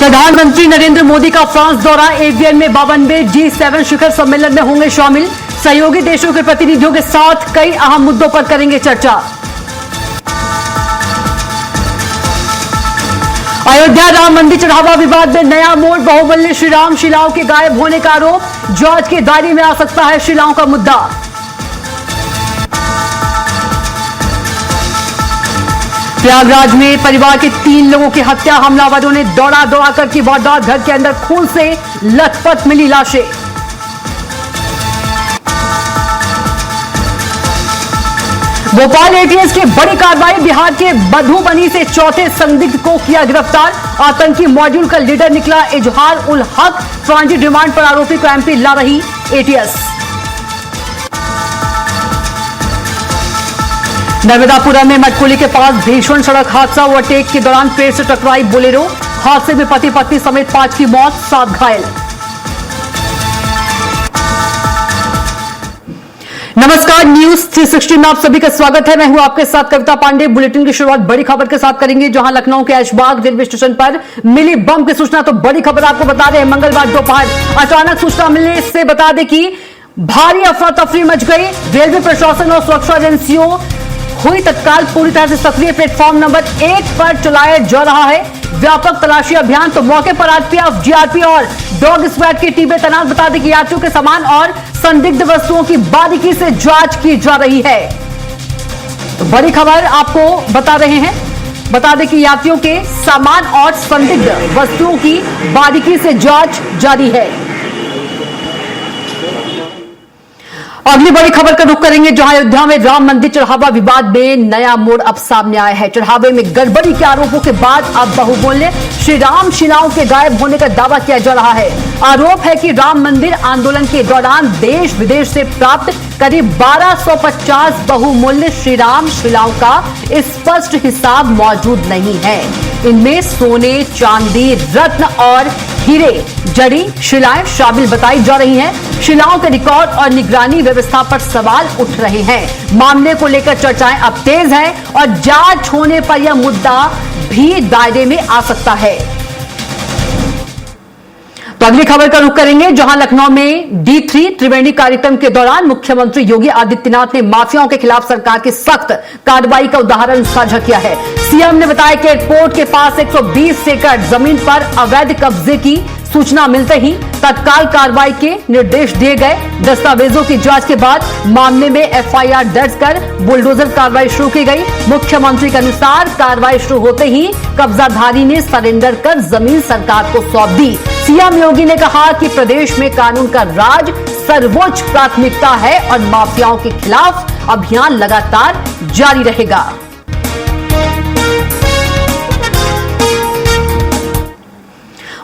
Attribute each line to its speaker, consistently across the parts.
Speaker 1: प्रधानमंत्री नरेंद्र मोदी का फ्रांस दौरा, एवियन में 52वें G7 शिखर सम्मेलन में होंगे शामिल। सहयोगी देशों के प्रतिनिधियों के साथ कई अहम मुद्दों पर करेंगे चर्चा। अयोध्या राम मंदिर चढ़ावा विवाद में नया मोड़, बहुमूल्य श्रीराम शिलाओं के गायब होने का आरोप, जांच के दायरे में आ सकता है शिलाओं का मुद्दा। प्रयागराज में परिवार के 3 लोगों की हत्या, हमलावरों ने दौड़ा कर की वारदात, घर के अंदर खून से लथपथ मिली लाशें। भोपाल एटीएस की बड़ी कार्रवाई, बिहार के मधुबनी से चौथे संदिग्ध को किया गिरफ्तार। आतंकी मॉड्यूल का लीडर निकला इजहार उल हक, ट्रांजिट रिमांड पर आरोपी को एमपी ला रही एटीएस। नर्मदापुरम में मटकुली के पास भीषण सड़क हादसा, ओवरटेक के दौरान पेड़ से टकराई बोलेरो, हादसे में पति पत्नी समेत 5 की मौत, 7 घायल। नमस्कार, न्यूज 360 में आप सभी का स्वागत है। मैं हूं आपके साथ कविता पांडे। बुलेटिन की शुरुआत बड़ी खबर के साथ करेंगे, जहां लखनऊ के ऐशबाग रेलवे स्टेशन पर मिली बम की सूचना। तो बड़ी खबर आपको बता दें, मंगलवार दोपहर अचानक सूचना मिलने से बता दें कि भारी अफरा तफरी मच गई। रेलवे प्रशासन और सुरक्षा एजेंसियों हुई तत्काल पूरी तरह से सक्रिय। प्लेटफॉर्म नंबर 1 पर चलाया जा रहा है व्यापक तलाशी अभियान। तो मौके पर आरपीएफ, जीआरपी और डॉग स्क्वाड की टीमें तैनात। बता दें कि यात्रियों के सामान और संदिग्ध वस्तुओं की बारीकी से जांच की जा रही है। तो बड़ी खबर आपको बता रहे हैं, बता दें कि यात्रियों के सामान और संदिग्ध वस्तुओं की बारीकी से जांच जारी है। अगली बड़ी खबर का रुख करेंगे, जहां अयोध्या में राम मंदिर चढ़ावा विवाद में नया मोड़ अब सामने आया है। चढ़ावे में गड़बड़ी के आरोपों के बाद अब बहुमूल्य श्रीराम शिलाओं के गायब होने का दावा किया जा रहा है। आरोप है कि राम मंदिर आंदोलन के दौरान देश विदेश से प्राप्त करीब 1250 बहुमूल्य श्रीराम शिलाओं का स्पष्ट हिसाब मौजूद नहीं है। इनमें सोने, चांदी, रत्न और हीरे जड़ी शिलाएं शामिल बताई जा रही हैं। शिलाओं के रिकॉर्ड और निगरानी व्यवस्था पर सवाल उठ रहे हैं। मामले को लेकर चर्चाएं अब तेज हैं और जांच होने पर यह मुद्दा भी दायरे में आ सकता है। तो अगली खबर का रुख करेंगे, जहां लखनऊ में D3 त्रिवेणी कार्यक्रम के दौरान मुख्यमंत्री योगी आदित्यनाथ ने माफियाओं के खिलाफ सरकार की सख्त कार्रवाई का उदाहरण साझा किया है। सीएम ने बताया कि एयरपोर्ट के पास 120 एकड़ जमीन पर अवैध कब्जे की सूचना मिलते ही तत्काल कार्रवाई के निर्देश दिए गए। दस्तावेजों की जांच के बाद मामले में एफआईआर दर्ज कर बुलडोजर कार्रवाई शुरू की गई। मुख्यमंत्री के अनुसार कार्रवाई शुरू होते ही कब्जाधारी ने सरेंडर कर जमीन सरकार को सौंप दी। सीएम योगी ने कहा कि प्रदेश में कानून का राज सर्वोच्च प्राथमिकता है और माफियाओं के खिलाफ अभियान लगातार जारी रहेगा।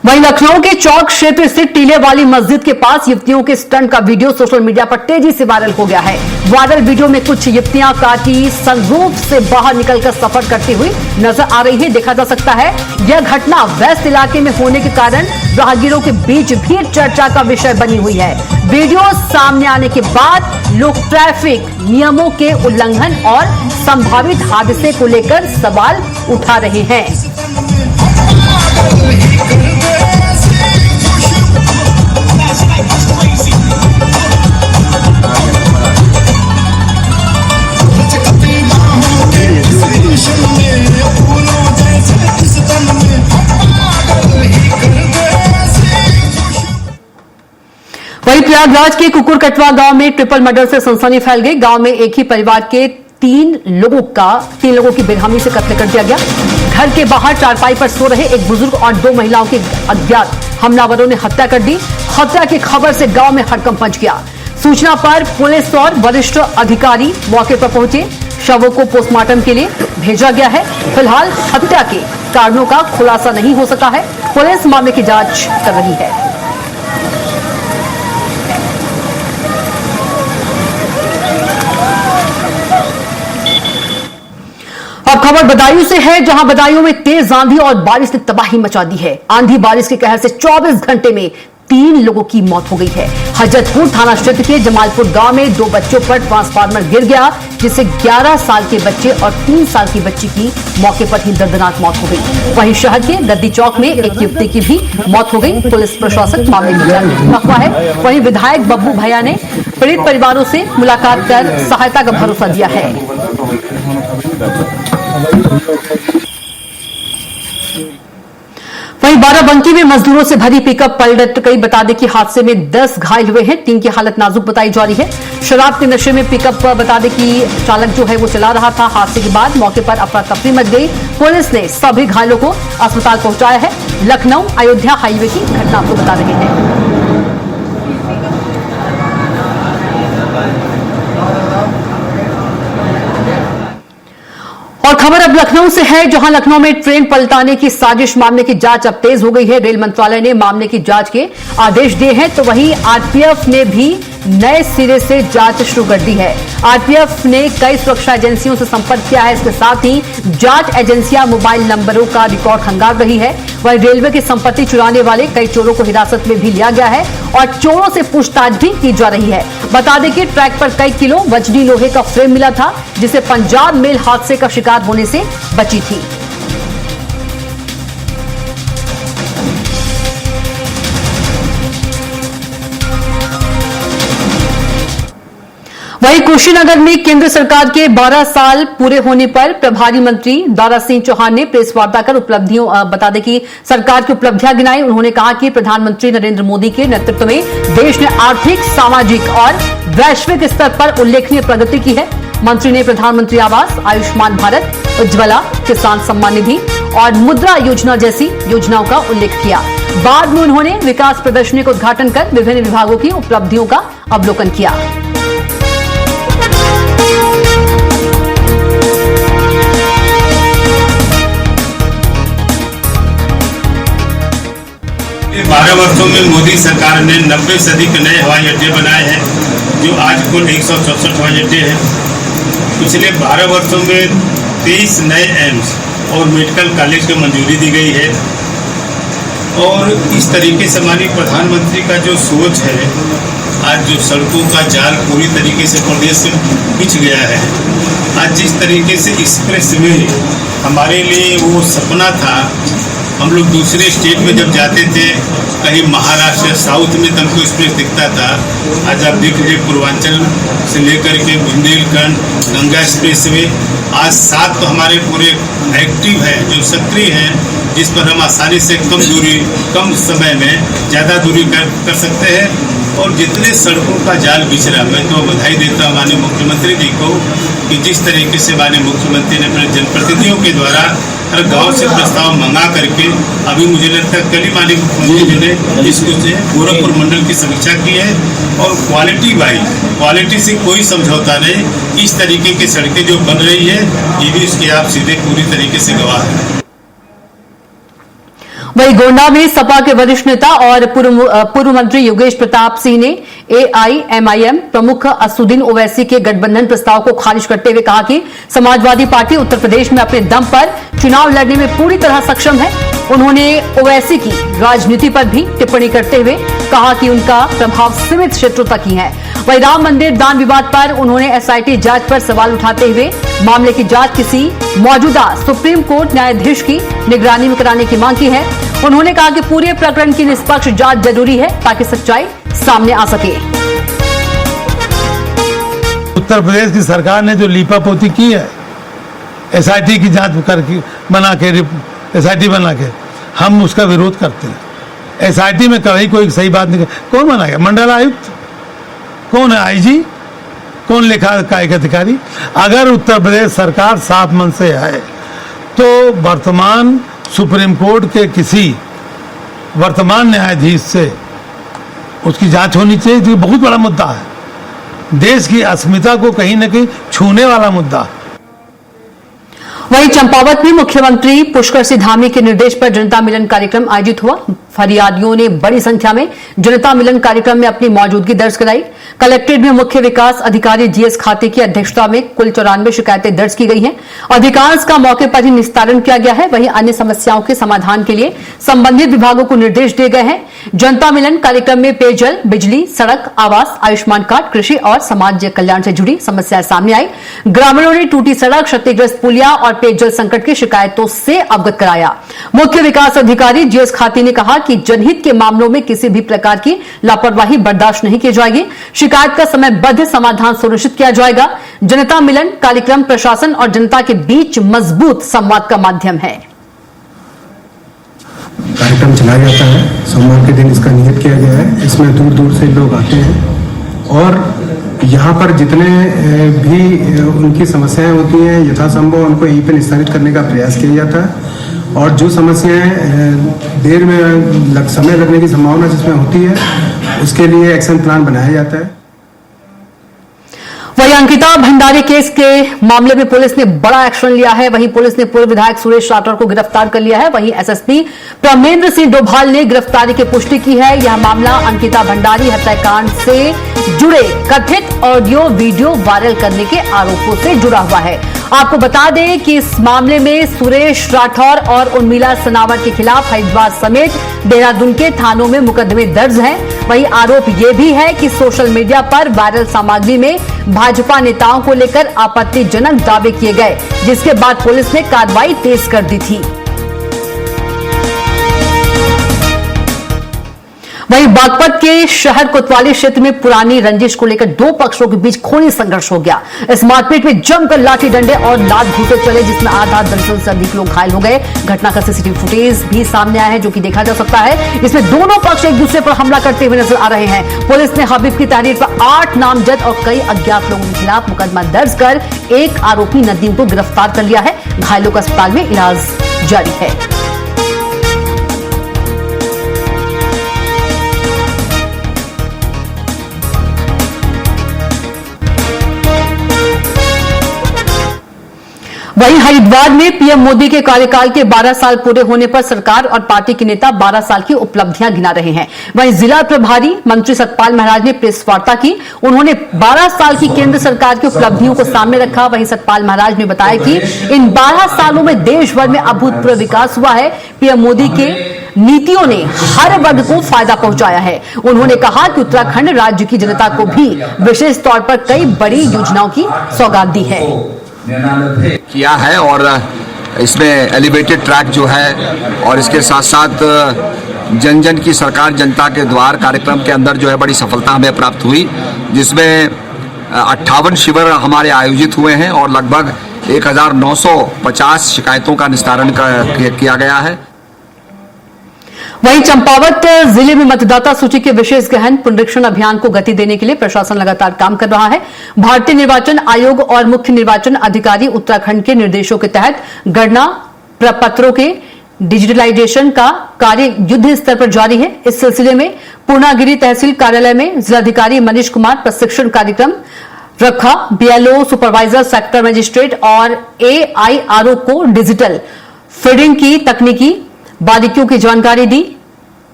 Speaker 1: वहीं लखनऊ के चौक क्षेत्र स्थित टीले वाली मस्जिद के पास युवतियों के स्टंट का वीडियो सोशल मीडिया पर तेजी से वायरल हो गया है। वायरल वीडियो में कुछ युवतियां कार की सनरूफ से बाहर निकलकर सफर करती हुई नजर आ रही है। देखा जा सकता है यह घटना व्यस्त इलाके में होने के कारण राहगीरों के बीच भी चर्चा का विषय बनी हुई है। वीडियो सामने आने के बाद लोग ट्रैफिक नियमों के उल्लंघन और संभावित हादसे को लेकर सवाल उठा रहे हैं। वहीं प्रयागराज के कुकुर कटवा गांव में ट्रिपल मर्डर से सनसनी फैल गई। गांव में एक ही परिवार के 3 लोगों की बेरहमी से कत्ल कर दिया गया। घर के बाहर चारपाई पर सो रहे एक बुजुर्ग और 2 महिलाओं की अज्ञात हमलावरों ने हत्या कर दी। हत्या की खबर से गांव में हड़कंप मच गया। सूचना पर पुलिस और वरिष्ठ अधिकारी मौके पर पहुंचे। शवों को पोस्टमार्टम के लिए भेजा गया है। फिलहाल हत्या के कारणों का खुलासा नहीं हो सका है। पुलिस मामले की जांच कर रही है। अब खबर बदायूं से है, जहां बदायूं में तेज आंधी और बारिश ने तबाही मचा दी है। आंधी बारिश के कहर से 24 घंटे में 3 लोगों की मौत हो गई है। हजरतपुर थाना क्षेत्र के जमालपुर गांव में 2 बच्चों पर ट्रांसफार्मर गिर गया। जिससे 11 साल के बच्चे और 3 साल की बच्ची की मौके पर ही दर्दनाक मौत हो गई। वहीं शहर के गद्दी चौक में एक युवती की भी मौत हो गई। पुलिस प्रशासन मामले की जांच में जुटा हुआ है। वहीं विधायक बब्बू भैया ने पीड़ित परिवारों से मुलाकात कर सहायता का भरोसा दिया है। वहीं बाराबंकी में मजदूरों से भरी पिकअप पलट गई। बता दें कि हादसे में 10 घायल हुए हैं। 3 की हालत नाजुक बताई जा रही है। शराब के नशे में पिकअप बता दें कि चालक जो है वो चला रहा था। हादसे के बाद मौके पर अफरा तफरी मच गई। पुलिस ने सभी घायलों को अस्पताल पहुंचाया है। लखनऊ अयोध्या हाईवे की घटना आपको बता रहे हैं। और खबर अब लखनऊ से है, जहां लखनऊ में ट्रेन पलटाने की साजिश मामले की जांच अब तेज हो गई है। रेल मंत्रालय ने मामले की जांच के आदेश दिए हैं, तो वहीं आरपीएफ ने भी नए सिरे से जांच शुरू कर दी है। आरपीएफ ने कई सुरक्षा एजेंसियों से संपर्क किया है। इसके साथ ही जांच एजेंसियां मोबाइल नंबरों का रिकॉर्ड खंगाल रही है। वहीं रेलवे की संपत्ति चुराने वाले कई चोरों को हिरासत में भी लिया गया है और चोरों से पूछताछ भी की जा रही है। बता दें कि ट्रैक पर कई किलो वजनी लोहे का फ्रेम मिला था, जिसे पंजाब मेल हादसे का शिकार होने से बची थी। वहीं कुशीनगर में केंद्र सरकार के 12 साल पूरे होने पर प्रभारी मंत्री दारा सिंह चौहान ने प्रेस वार्ता कर उपलब्धियों बता दें कि सरकार की उपलब्धियां गिनाई। उन्होंने कहा कि प्रधानमंत्री नरेंद्र मोदी के नेतृत्व में देश ने आर्थिक, सामाजिक और वैश्विक स्तर पर उल्लेखनीय प्रगति की है। मंत्री ने प्रधानमंत्री आवास, आयुष्मान भारत, उज्ज्वला, किसान सम्मान निधि और मुद्रा योजना जैसी योजनाओं का उल्लेख किया। बाद में उन्होंने विकास प्रदर्शनी का उद्घाटन कर विभिन्न विभागों की उपलब्धियों का अवलोकन किया।
Speaker 2: पिछले 12 वर्षों में मोदी सरकार ने 90 से अधिक नए हवाई अड्डे बनाए हैं, जो आज कुल 164 हवाई अड्डे हैं। पिछले 12 वर्षों में 23 नए एम्स और मेडिकल कॉलेज को मंजूरी दी गई है। और इस तरीके से माननीय प्रधानमंत्री का जो सोच है, आज जो सड़कों का जाल पूरी तरीके से प्रदेश से बिछ गया है। आज जिस तरीके से एक्सप्रेस वे हमारे लिए वो सपना था, हम लोग दूसरे स्टेट में जब जाते थे, कहीं महाराष्ट्र साउथ में तुमको एक्सप्रेस दिखता था। आज आप देख लीजिए पूर्वांचल से लेकर के बुंदेलखंड, गंगा एक्सप्रेस वे आज 7 तो हमारे पूरे एक्टिव है, जो सक्रिय हैं, जिस पर हम आसानी से कम दूरी, कम समय में ज़्यादा दूरी कर सकते हैं। और जितने सड़कों का जाल बिछ रहा, मैं तो बधाई देता हूँ माननीय मुख्यमंत्री जी को कि जिस तरीके से माननीय मुख्यमंत्री ने अपने जनप्रतिनिधियों के द्वारा हर गांव से प्रस्ताव मंगा करके, अभी मुझे लगता है कल ही माननीय मुख्यमंत्री जी ने इसको गोरखपुर मंडल की समीक्षा की है। और क्वालिटी वाइज, क्वालिटी से कोई समझौता नहीं। इस तरीके की सड़कें जो बन रही है, ये भी इसके आप सीधे पूरी तरीके से गवाह हैं।
Speaker 1: वहीं गोंडा में सपा के वरिष्ठ नेता और पूर्व मंत्री योगेश प्रताप सिंह ने एआईएमआईएम प्रमुख असदुद्दीन ओवैसी के गठबंधन प्रस्ताव को खारिज करते हुए कहा कि समाजवादी पार्टी उत्तर प्रदेश में अपने दम पर चुनाव लड़ने में पूरी तरह सक्षम है। उन्होंने ओवैसी की राजनीति पर भी टिप्पणी करते हुए कहा कि उनका प्रभाव सीमित क्षेत्रों तक ही है। वहीं राम मंदिर दान विवाद पर उन्होंने एसआईटी जांच पर सवाल उठाते हुए मामले की जांच किसी मौजूदा सुप्रीम कोर्ट न्यायाधीश की निगरानी में कराने की मांग की है। उन्होंने कहा कि पूरे प्रकरण की निष्पक्ष जांच जरूरी है ताकि सच्चाई सामने आ सके।
Speaker 3: उत्तर प्रदेश की सरकार ने जो लीपापोती की है, एसआईटी की जांच करके एसआईटी बना के, हम उसका विरोध करते हैं। एसआईटी में कभी कोई सही बात नहीं। कौन बनाएगा? मंडल आयुक्त? कौन है? आईजी? कौन लेखा अधिकारी? अगर उत्तर प्रदेश सरकार साफ मन से है तो वर्तमान सुप्रीम कोर्ट के किसी वर्तमान न्यायाधीश से उसकी जांच होनी चाहिए। तो बहुत बड़ा मुद्दा है, देश की अस्मिता को कहीं न कहीं छूने वाला मुद्दा।
Speaker 1: वहीं चंपावत में मुख्यमंत्री पुष्कर सिंह धामी के निर्देश पर जनता मिलन कार्यक्रम आयोजित हुआ। फरियादियों ने बड़ी संख्या में जनता मिलन कार्यक्रम में अपनी मौजूदगी दर्ज कराई। कलेक्ट्रेट में मुख्य विकास अधिकारी जीएस खाते की अध्यक्षता में कुल 94 शिकायतें दर्ज की गई हैं। अधिकांश का मौके पर ही निस्तारण किया गया है। वहीं अन्य समस्याओं के समाधान के लिए संबंधित विभागों को निर्देश दिए गए हैं। जनता मिलन कार्यक्रम में पेयजल, बिजली, सड़क, आवास, आयुष्मान कार्ड, कृषि और समाज कल्याण से जुड़ी समस्याएं सामने आई। ग्रामीणों ने टूटी सड़क, क्षतिग्रस्त पुलिया और पेयजल संकट की शिकायतों से अवगत कराया। मुख्य विकास अधिकारी जीएस खाती ने कहा कि जनहित के मामलों में किसी भी प्रकार की लापरवाही बर्दाश्त नहीं की जाएगी। शिकायत का समयबद्ध समाधान सुनिश्चित किया जाएगा। जनता मिलन कार्यक्रम प्रशासन और जनता के बीच मजबूत संवाद का माध्यम है।
Speaker 4: कार्यक्रम चलाया जाता है, सोमवार के दिन इसका नियत किया गया है। इसमें दूर दूर से लोग आते हैं और यहाँ पर जितने भी उनकी समस्याएं होती हैं यथासंभव उनको यहीं पर निस्तारित करने का प्रयास किया जाता है और जो समस्याएं देर में समय लगने की संभावना जिसमें होती है उसके लिए एक्शन प्लान बनाया जाता है।
Speaker 1: वहीं अंकिता भंडारी केस के मामले में पुलिस ने बड़ा एक्शन लिया है। वहीं पुलिस ने पूर्व विधायक सुरेश राठौर को गिरफ्तार कर लिया है। वहीं एसएसपी प्रमेंद्र सिंह डोभाल ने गिरफ्तारी की पुष्टि की है। यह मामला अंकिता भंडारी हत्याकांड से जुड़े कथित ऑडियो वीडियो वायरल करने के आरोपों से जुड़ा हुआ है। आपको बता दें कि इस मामले में सुरेश राठौर और उर्मिला सनावर के खिलाफ हरिद्वार समेत देहरादून के थानों में मुकदमे दर्ज हैं। वहीं आरोप यह भी है कि सोशल मीडिया पर वायरल सामग्री में भाजपा नेताओं को लेकर आपत्तिजनक दावे किए गए, जिसके बाद पुलिस ने कार्रवाई तेज कर दी थी। वहीं बागपत के शहर कोतवाली क्षेत्र में पुरानी रंजिश को लेकर दो पक्षों के बीच खूनी संघर्ष हो गया। इस मारपीट में जमकर लाठी डंडे और लात घूंसे चले, जिसमें आधा दर्जन से अधिक लोग घायल हो गए। घटना का सीसीटीवी फुटेज भी सामने आया है, जो कि देखा जा सकता है। इसमें दोनों पक्ष एक दूसरे पर हमला करते हुए नजर आ रहे हैं। पुलिस ने हबीब की तहरीर पर 8 नामजद और कई अज्ञात लोगों के खिलाफ मुकदमा दर्ज कर एक आरोपी नदीम को गिरफ्तार कर लिया है। घायलों का अस्पताल में इलाज जारी है। वहीं हरिद्वार में पीएम मोदी के कार्यकाल के 12 साल पूरे होने पर सरकार और पार्टी के नेता 12 साल की उपलब्धियां गिना रहे हैं। वहीं जिला प्रभारी मंत्री सतपाल महाराज ने प्रेस वार्ता की। उन्होंने 12 साल की केंद्र सरकार की उपलब्धियों को सामने रखा। वहीं सतपाल महाराज ने बताया कि इन 12 सालों में देश भर में अभूतपूर्व विकास हुआ है। पीएम मोदी के नीतियों ने हर वर्ग को फायदा पहुंचाया है। उन्होंने कहा कि उत्तराखंड राज्य की जनता को भी विशेष तौर पर कई बड़ी योजनाओं की सौगात दी है
Speaker 5: किया है और इसमें एलिवेटेड ट्रैक जो है और इसके साथ साथ जन जन की सरकार जनता के द्वार कार्यक्रम के अंदर जो है बड़ी सफलता हमें प्राप्त हुई, जिसमें 58 शिविर हमारे आयोजित हुए हैं और लगभग 1950 शिकायतों का निस्तारण किया गया है।
Speaker 1: वहीं चंपावत जिले में मतदाता सूची के विशेष गहन पुनरीक्षण अभियान को गति देने के लिए प्रशासन लगातार काम कर रहा है। भारतीय निर्वाचन आयोग और मुख्य निर्वाचन अधिकारी उत्तराखंड के निर्देशों के तहत गणना प्रपत्रों के डिजिटलाइजेशन का कार्य युद्ध स्तर पर जारी है। इस सिलसिले में पूर्णागिरी तहसील कार्यालय में जिलाधिकारी मनीष कुमार प्रशिक्षण कार्यक्रम रखा। बीएलओ, सुपरवाइजर, सेक्टर मजिस्ट्रेट और एआईआरओ को डिजिटल फीडिंग की तकनीकी बारीकियों की जानकारी दी।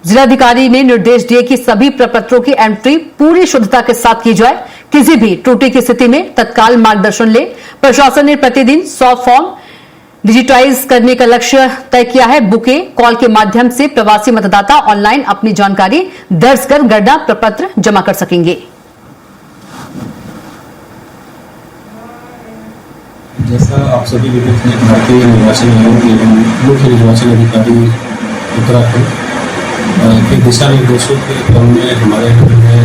Speaker 1: जिलाधिकारी ने निर्देश दिए कि सभी प्रपत्रों की एंट्री पूरी शुद्धता के साथ की जाए। किसी भी त्रुटि की स्थिति में तत्काल मार्गदर्शन ले। प्रशासन ने प्रतिदिन 100 फॉर्म डिजिटाइज करने का लक्ष्य तय किया है। बुके कॉल के माध्यम से प्रवासी मतदाता ऑनलाइन अपनी जानकारी दर्ज कर गणना प्रपत्र जमा कर सकेंगे।
Speaker 6: जैसा आप सभी विदित हैं, भारतीय निर्वाचन आयोग एवं मुख्य निर्वाचन अधिकारी उत्तराखंड के दिशा निर्देशों के क्रम में हमारे यहाँ जो है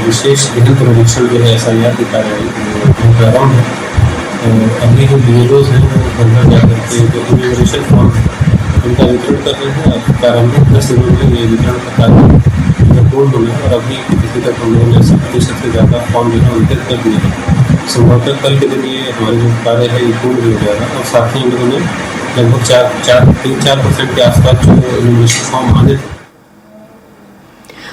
Speaker 6: विशेष गहन पुनरीक्षण जो है SIR की कार्रवाई प्रारंभ है। तो अभी जो BLOs हैं वो घर घर जाकर के जो इन्यूमरेशन फॉर्म उनका वितरण कर रहे हैं। अब प्रारंभिक 10 दिनों में ये वितरण का कार्य पूर्ण होना है और अभी किसी तक हम लोगों ने 80% से ज़्यादा फॉर्म जो है वितरित कर दिए हैं। संभवतः कल के दिन ये हमारे जो कार्य है ये पूर्ण भी हो जाएगा और साथ ही हम लोगों ने लगभग 3-4% के आसपास जो इन्यूमरेशन फॉर्म आने थे।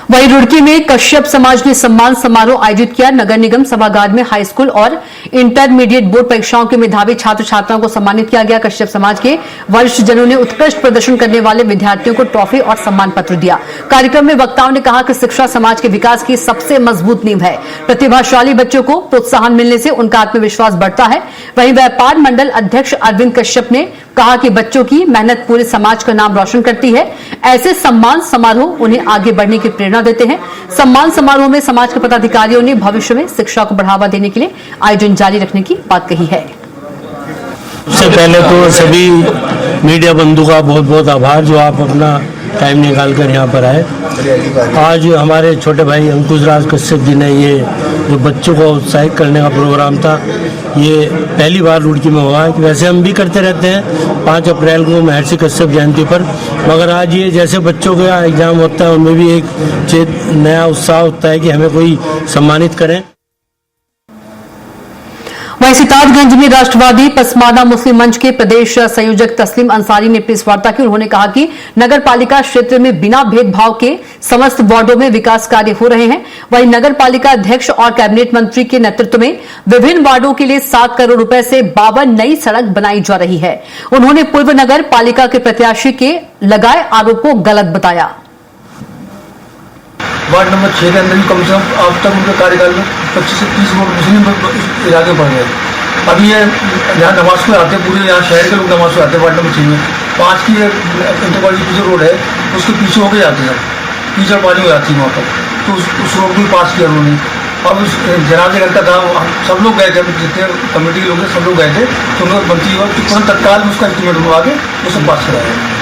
Speaker 1: वहीं रुड़की में कश्यप समाज ने सम्मान समारोह आयोजित किया। नगर निगम सभागार में हाई स्कूल और इंटरमीडिएट बोर्ड परीक्षाओं के मेधावी छात्र छात्राओं को सम्मानित किया गया। कश्यप समाज के वरिष्ठ जनों ने उत्कृष्ट प्रदर्शन करने वाले विद्यार्थियों को ट्रॉफी और सम्मान पत्र दिया। कार्यक्रम में वक्ताओं ने कहा कि शिक्षा समाज के विकास की सबसे मजबूत नींव है। प्रतिभाशाली बच्चों को प्रोत्साहन मिलने से उनका आत्मविश्वास बढ़ता है। वहीं व्यापार मंडल अध्यक्ष अरविंद कश्यप ने कहा कि बच्चों की मेहनत पूरे समाज का नाम रोशन करती है। ऐसे सम्मान समारोह उन्हें आगे बढ़ने की प्रेरणा देते हैं। सम्मान समारोह में समाज के पदाधिकारियों ने भविष्य में शिक्षा को बढ़ावा देने के लिए आयोजन जारी रखने की बात कही है।
Speaker 7: सबसे पहले तो सभी मीडिया बंधु का बहुत बहुत आभार जो आप अपना टाइम निकाल कर यहाँ पर आए। आज हमारे छोटे भाई अंकुश राज कश्यप जी ने ये जो बच्चों को उत्साहित करने का प्रोग्राम था, ये पहली बार रुड़की में हुआ है। वैसे हम भी करते रहते हैं 5 अप्रैल को महर्षि कश्यप जयंती पर, मगर आज ये जैसे बच्चों का एग्जाम होता है उनमें भी एक नया उत्साह होता है कि हमें कोई सम्मानित करें।
Speaker 1: वहीं सितारगंज में राष्ट्रवादी पसमाना मुस्लिम मंच के प्रदेश संयोजक तस्लीम अंसारी ने प्रेस वार्ता की। उन्होंने कहा कि नगर पालिका क्षेत्र में बिना भेदभाव के समस्त वार्डों में विकास कार्य हो रहे हैं। वहीं नगर पालिका अध्यक्ष और कैबिनेट मंत्री के नेतृत्व में विभिन्न वार्डों के लिए 7 करोड़ रुपए से 52 नई सड़क बनाई जा रही है। उन्होंने पूर्व नगर पालिका के प्रत्याशी के लगाए आरोप को गलत बताया।
Speaker 8: वार्ड नंबर 6 के अंदर भी कम से कम अब तक उनके कार्यकाल में 25 से 30 वोट मुस्लिम इलाके बढ़ गए। अभी ये यहाँ नमाज को आते पूरे यहाँ शहर के लोग नमाज को आते वार्ड नंबर 6 में 5 की इंटरकॉलेज की जो रोड है उसके पीछे होके जाते हैं, कीचड़ पानी हो जाती है वहाँ पर, तो उस रोड को भी पास किया उन्होंने। अब उस जनाजे घर का था, सब लोग गए थे, जितने कमेटी के लोग थे सब लोग गए थे, तो उन्होंने मंत्री हुआ कि तुरंत तत्काल में उसका एस्टीमेट उन्होंने आगे वो सब पास कराया।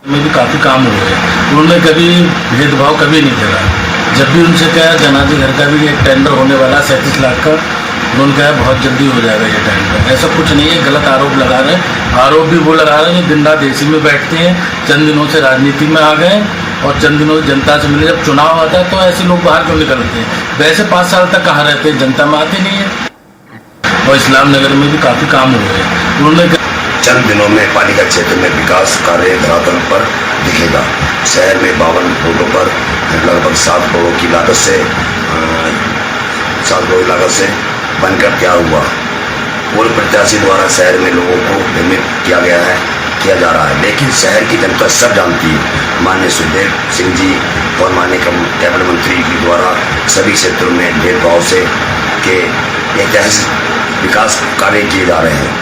Speaker 6: में भी काफ़ी काम हुए हैं। उन्होंने कभी भेदभाव कभी नहीं करा। जब भी उनसे कहा जनाजे घर का भी एक टेंडर होने वाला 37 लाख का, उन्होंने कहा बहुत जल्दी हो जाएगा ये टेंडर। ऐसा कुछ नहीं है, गलत आरोप लगा रहे हैं। आरोप भी वो लगा रहे हैं जो दिन रात एसी में बैठते हैं, चंद दिनों से राजनीति में आ गए और चंद दिनों से जनता से मिले। जब चुनाव आता है तो ऐसे लोग बाहर क्यों निकलते हैं? वैसे 5 साल तक कहाँ रहते हैं, जनता में आते नहीं है। और इस्लाम नगर में भी काफ़ी काम हुए हैं। उन्होंने
Speaker 9: चंद दिनों में पालिका क्षेत्र में विकास कार्य धरातल पर दिखेगा। शहर में 52 रोडों पर लगभग 7 करोड़ की लागत से 7 करोड़ लागत से बनकर तैयार हुआ। पूर्व प्रत्याशी द्वारा शहर में लोगों को भ्रमित किया जा रहा है, लेकिन शहर की जनता सब जानती है। माननीय सुखदेव सिंह जी और माननीय कैबिनेट मंत्री के द्वारा सभी क्षेत्रों में भेदभाव से के ऐतिहासिक विकास कार्य किए जा रहे हैं।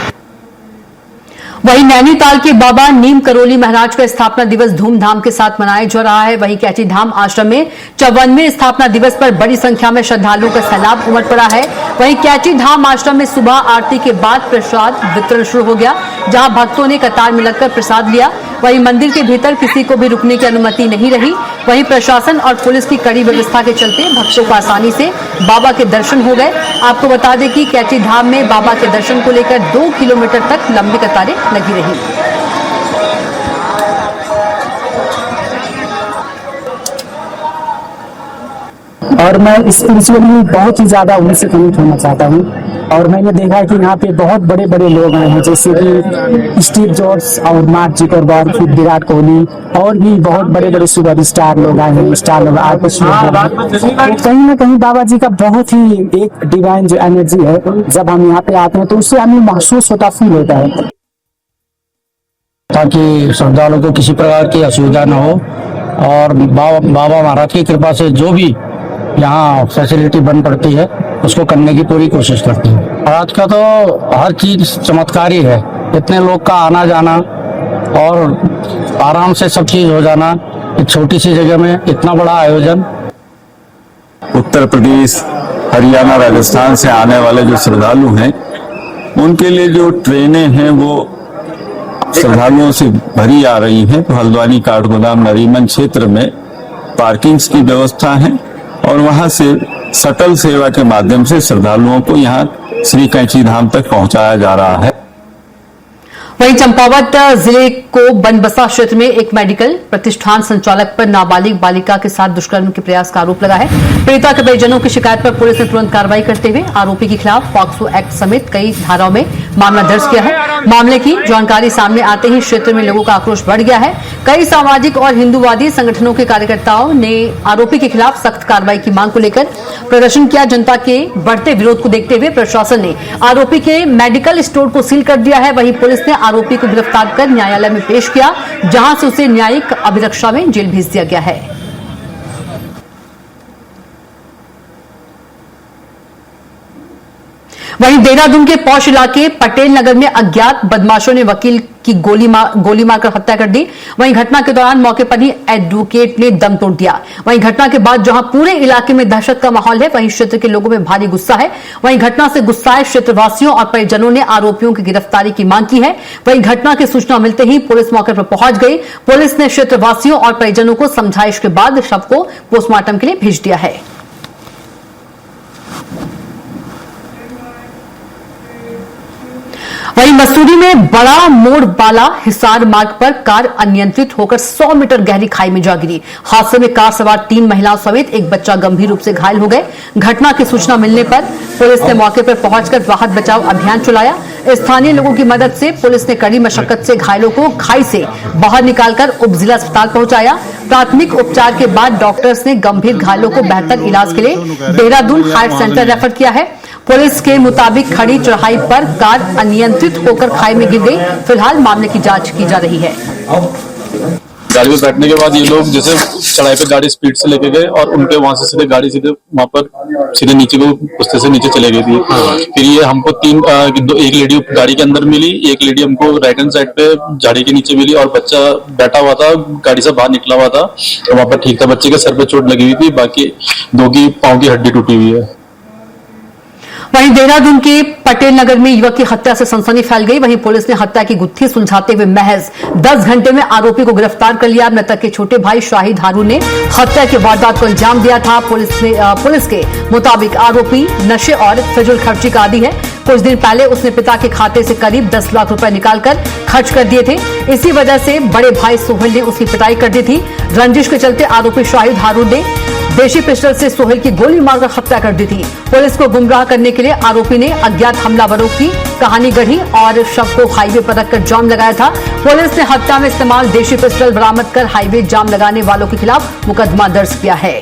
Speaker 1: वहीं नैनीताल के बाबा नीम करोली महाराज का स्थापना दिवस धूमधाम के साथ मनाया जा रहा है। वहीं कैची धाम आश्रम में 54वें स्थापना दिवस पर बड़ी संख्या में श्रद्धालुओं का सैलाब उमड़ पड़ा है। वहीं कैची धाम आश्रम में सुबह आरती के बाद प्रसाद वितरण शुरू हो गया, जहां भक्तों ने कतार में लगकर प्रसाद लिया। वहीं मंदिर के भीतर किसी को भी रुकने की अनुमति नहीं रही। वहीं प्रशासन और पुलिस की कड़ी व्यवस्था के चलते भक्तों को आसानी से बाबा के दर्शन हो गए। आपको बता दें कि कैची धाम में बाबा के दर्शन को लेकर 2 किलोमीटर तक लंबी कतारें लगी रही।
Speaker 10: और मैं स्पिरिचुअली बहुत ही ज्यादा उनसे कनेक्ट होना चाहता हूँ। और मैंने देखा है कि यहाँ पे बहुत बड़े बड़े लोग आए हैं, जैसे कि स्टीव जॉब्स और मार्क जुकरबर्ग, फिर विराट कोहली और भी बहुत बड़े बड़े सुपर स्टार लोग आए हैं, स्टार लोग आर्टिस्ट लोग। कहीं ना कहीं बाबा जी का बहुत ही एक डिवाइन जो एनर्जी है, जब हम यहाँ पे आते हैं तो उससे हमें महसूस होता, फील होता है,
Speaker 7: ताकि श्रद्धालुओं को किसी प्रकार की असुविधा न हो। और बाबा महाराज की कृपा से जो भी यहाँ फैसिलिटी बन पड़ती है उसको करने की पूरी कोशिश करते हैं। आज का तो हर चीज चमत्कारी है, इतने लोग का आना जाना और आराम से सब चीज हो जाना, एक छोटी सी जगह में इतना बड़ा आयोजन।
Speaker 11: उत्तर प्रदेश, हरियाणा, राजस्थान से आने वाले जो श्रद्धालु हैं उनके लिए जो ट्रेनें हैं वो श्रद्धालुओं से भरी आ रही हैं। तो हल्द्वानी, काठगोदाम, नरीमन क्षेत्र में पार्किंग्स की व्यवस्था है और वहां से शटल सेवा के माध्यम से श्रद्धालुओं को यहाँ श्री कैची धाम तक पहुंचाया जा रहा है।
Speaker 1: वहीं चंपावत जिले को बनबसा क्षेत्र में एक मेडिकल प्रतिष्ठान संचालक पर नाबालिग बालिका के साथ दुष्कर्म के प्रयास का आरोप लगा है। पीड़िता के परिजनों की शिकायत पर पुलिस ने तुरंत कार्रवाई करते हुए आरोपी के खिलाफ पॉक्सो एक्ट समेत कई धाराओं में मामला दर्ज किया है। मामले की जानकारी सामने आते ही क्षेत्र में लोगों का आक्रोश बढ़ गया है। कई सामाजिक और हिंदूवादी संगठनों के कार्यकर्ताओं ने आरोपी के खिलाफ सख्त कार्रवाई की मांग को लेकर प्रदर्शन किया। जनता के बढ़ते विरोध को देखते हुए प्रशासन ने आरोपी के मेडिकल स्टोर को सील कर दिया है। वहीं पुलिस ने आरोपी को गिरफ्तार कर न्यायालय में पेश किया, जहां से उसे न्यायिक अभिरक्षा में जेल भेज दिया गया है। वहीं देहरादून के पौष इलाके पटेल नगर में अज्ञात बदमाशों ने वकील की गोली मारकर हत्या कर दी। वहीं घटना के दौरान मौके पर ही एडवोकेट ने दम तोड़ दिया। वहीं घटना के बाद जहां पूरे इलाके में दहशत का माहौल है, वहीं क्षेत्र के लोगों में भारी गुस्सा है। वहीं घटना से गुस्साए क्षेत्रवासियों और परिजनों ने आरोपियों की गिरफ्तारी की मांग की है। वहीं घटना की सूचना मिलते ही पुलिस मौके पर पहुंच गई। पुलिस ने क्षेत्रवासियों और परिजनों को समझाइश के बाद शव को पोस्टमार्टम के लिए भेज दिया है। वहीं मसूरी में बड़ा मोड़ वाला हिसार मार्ग पर कार अनियंत्रित होकर 100 मीटर गहरी खाई में जा गिरी। हादसे में कार सवार 3 महिलाओं समेत एक बच्चा गंभीर रूप से घायल हो गए। घटना की सूचना मिलने पर पुलिस ने मौके पर पहुंचकर राहत बचाव अभियान चलाया। स्थानीय लोगों की मदद से पुलिस ने कड़ी मशक्कत से घायलों को खाई से बाहर निकालकर उप जिला अस्पताल पहुंचाया। प्राथमिक उपचार के बाद डॉक्टर्स ने गंभीर घायलों को बेहतर इलाज के लिए देहरादून हार्ट सेंटर रेफर किया है। पुलिस के मुताबिक खड़ी चढ़ाई पर कार अनियंत्रित होकर खाई में गिर गई। फिलहाल मामले की जांच की जा रही है।
Speaker 12: गाड़ी में बैठने के बाद ये लोग जैसे चढ़ाई पे गाड़ी स्पीड से लेके गए और उनके वहां से सीधे गाड़ी सीधे वहां पर सीधे नीचे को कुश्ते से नीचे चले गई थी। फिर ये हमको एक लेडी गाड़ी के अंदर मिली, एक लेडी हमको राइट हैंड साइड पे झाड़ी के नीचे मिली और बच्चा बैठा हुआ था, गाड़ी से बाहर निकला हुआ था तो वहां पर ठीक था। बच्चे के सर पे चोट लगी हुई थी, बाकी 2 की पांव की हड्डी टूटी हुई है।
Speaker 1: वहीं देहरादून के पटेल नगर में युवक की हत्या से सनसनी फैल गई। वहीं पुलिस ने हत्या की गुत्थी सुलझाते हुए महज 10 घंटे में आरोपी को गिरफ्तार कर लिया। मृतक के छोटे भाई शाहिद हारून ने हत्या की वारदात को अंजाम दिया था। पुलिस के मुताबिक आरोपी नशे और फिजूल खर्ची का आदी है। कुछ दिन पहले उसने पिता के खाते से करीब 10 लाख रुपए निकालकर खर्च कर दिए थे। इसी वजह से बड़े भाई सोहेल ने उसकी पिटाई कर दी थी। रंजिश के चलते आरोपी शाहिद हारून ने देशी पिस्टल से सोहेल की गोली मारकर हत्या कर दी थी। पुलिस को गुमराह करने के लिए आरोपी ने अज्ञात हमलावरों की कहानी गढ़ी और शव को हाईवे पर रखकर जाम लगाया था। पुलिस ने हत्या में इस्तेमाल देशी पिस्टल बरामद कर हाईवे जाम लगाने वालों के खिलाफ मुकदमा दर्ज किया है।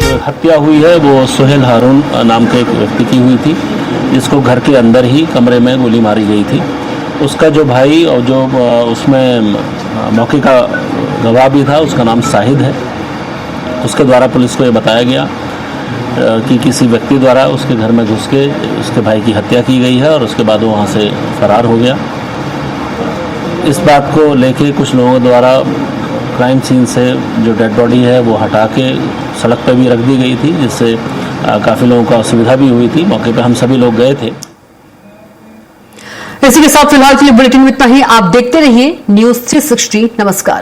Speaker 13: जो हत्या हुई है वो सोहेल हारून नाम के एक व्यक्ति की हुई थी, जिसको घर के अंदर ही कमरे में गोली मारी गई थी। उसका जो भाई और जो उसमें मौके का गवाह भी था, उसका नाम शाहिद है। उसके द्वारा पुलिस को ये बताया गया कि किसी व्यक्ति द्वारा उसके घर में घुस के उसके भाई की हत्या की गई है और उसके बाद वो वहाँ से फरार हो गया। इस बात को लेके कुछ लोगों द्वारा क्राइम सीन से जो डेड बॉडी है वो हटा के सड़क पर भी रख दी गई थी, जिससे काफ़ी लोगों को असुविधा भी हुई थी। मौके पर हम सभी लोग गए थे।
Speaker 1: इसी के साथ फिलहाल के लिए बुलेटिन में इतना ही। आप देखते रहिए न्यूज़ 360। नमस्कार।